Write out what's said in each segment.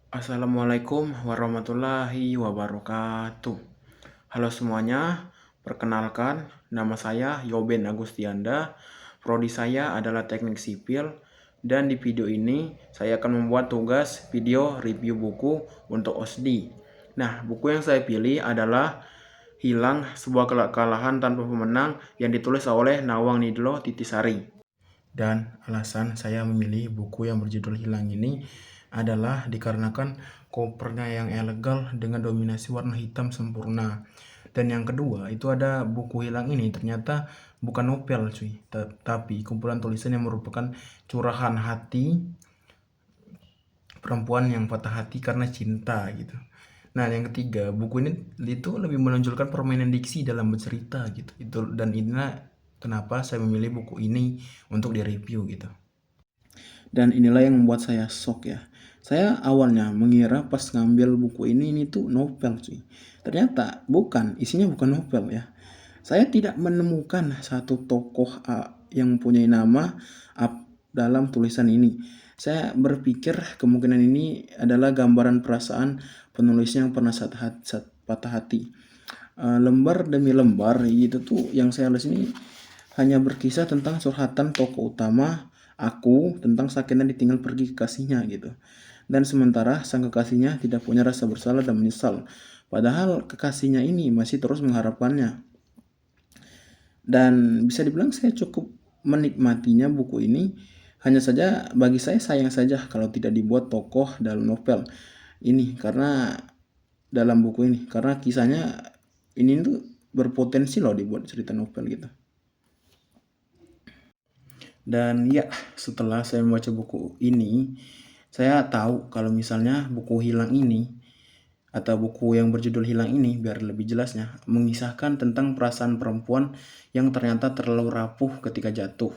Assalamualaikum warahmatullahi wabarakatuh. Halo semuanya, perkenalkan nama saya Yoben Agustianda. Prodi saya adalah Teknik Sipil dan di video ini saya akan membuat tugas video review buku untuk OSDI. Nah, buku yang saya pilih adalah Hilang, sebuah kekalahan tanpa pemenang yang ditulis oleh Nawang Nidlo Titisari. Dan alasan saya memilih buku yang berjudul Hilang ini adalah dikarenakan covernya yang elegan dengan dominasi warna hitam sempurna. Dan yang kedua, itu ada buku Hilang ini ternyata bukan novel cuy, tapi kumpulan tulisan yang merupakan curahan hati perempuan yang patah hati karena cinta gitu. Nah, yang ketiga, buku ini itu lebih menonjolkan permainan diksi dalam bercerita gitu. Dan inilah kenapa saya memilih buku ini untuk direview gitu. Dan inilah yang membuat saya shock ya. Saya awalnya mengira pas ngambil buku ini tuh novel cuy. Ternyata bukan, isinya bukan novel ya. Saya tidak menemukan satu tokoh yang mempunyai nama dalam tulisan ini. Saya berpikir kemungkinan ini adalah gambaran perasaan penulisnya yang pernah patah hati. Lembar demi lembar itu tuh yang saya tulis ini hanya berkisah tentang curhatan tokoh utama aku tentang sakitnya ditinggal pergi kekasihnya gitu. Dan sementara sang kekasihnya tidak punya rasa bersalah dan menyesal. Padahal kekasihnya ini masih terus mengharapkannya. Dan bisa dibilang saya cukup menikmatinya buku ini. Hanya saja bagi saya sayang saja kalau tidak dibuat tokoh dalam novel ini karena dalam buku ini karena kisahnya ini tuh berpotensi loh dibuat cerita novel gitu. Dan ya, setelah saya membaca buku ini, saya tahu kalau misalnya buku Hilang ini atau buku yang berjudul Hilang ini, biar lebih jelasnya, mengisahkan tentang perasaan perempuan yang ternyata terlalu rapuh ketika jatuh.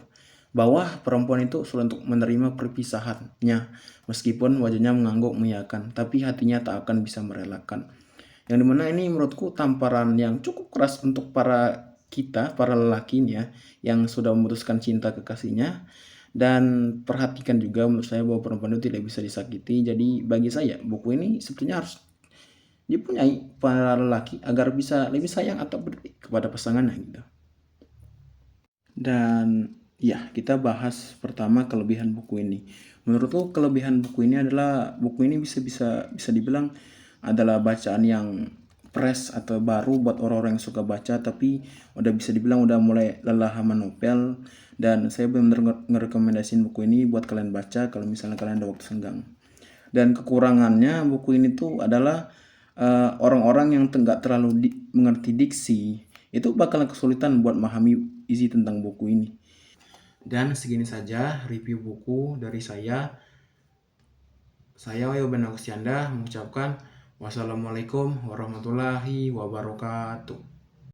Bahwa perempuan itu sulit untuk menerima perpisahannya, meskipun wajahnya mengangguk mengiyakan, tapi hatinya tak akan bisa merelakan. Yang dimana ini menurutku tamparan yang cukup keras untuk para lelaki ya, yang sudah memutuskan cinta kekasihnya. Dan perhatikan juga menurut saya bahwa perempuan itu tidak bisa disakiti. Jadi bagi saya buku ini sebetulnya harus dipunyai para lelaki agar bisa lebih sayang atau peduli kepada pasangannya gitu. Dan ya, kita bahas pertama kelebihan buku ini. Menurutku kelebihan buku ini adalah buku ini bisa dibilang adalah bacaan yang fresh atau baru buat orang-orang yang suka baca, tapi udah bisa dibilang udah mulai lelah sama novel. Dan saya benar-benar ngerekomendasiin buku ini buat kalian baca kalau misalnya kalian ada waktu senggang. Dan kekurangannya buku ini tuh adalah orang-orang yang nggak terlalu mengerti diksi itu bakalan kesulitan buat memahami isi tentang buku ini. Dan segini saja review buku dari saya. Saya Yoben Agustianda mengucapkan wassalamualaikum warahmatullahi wabarakatuh.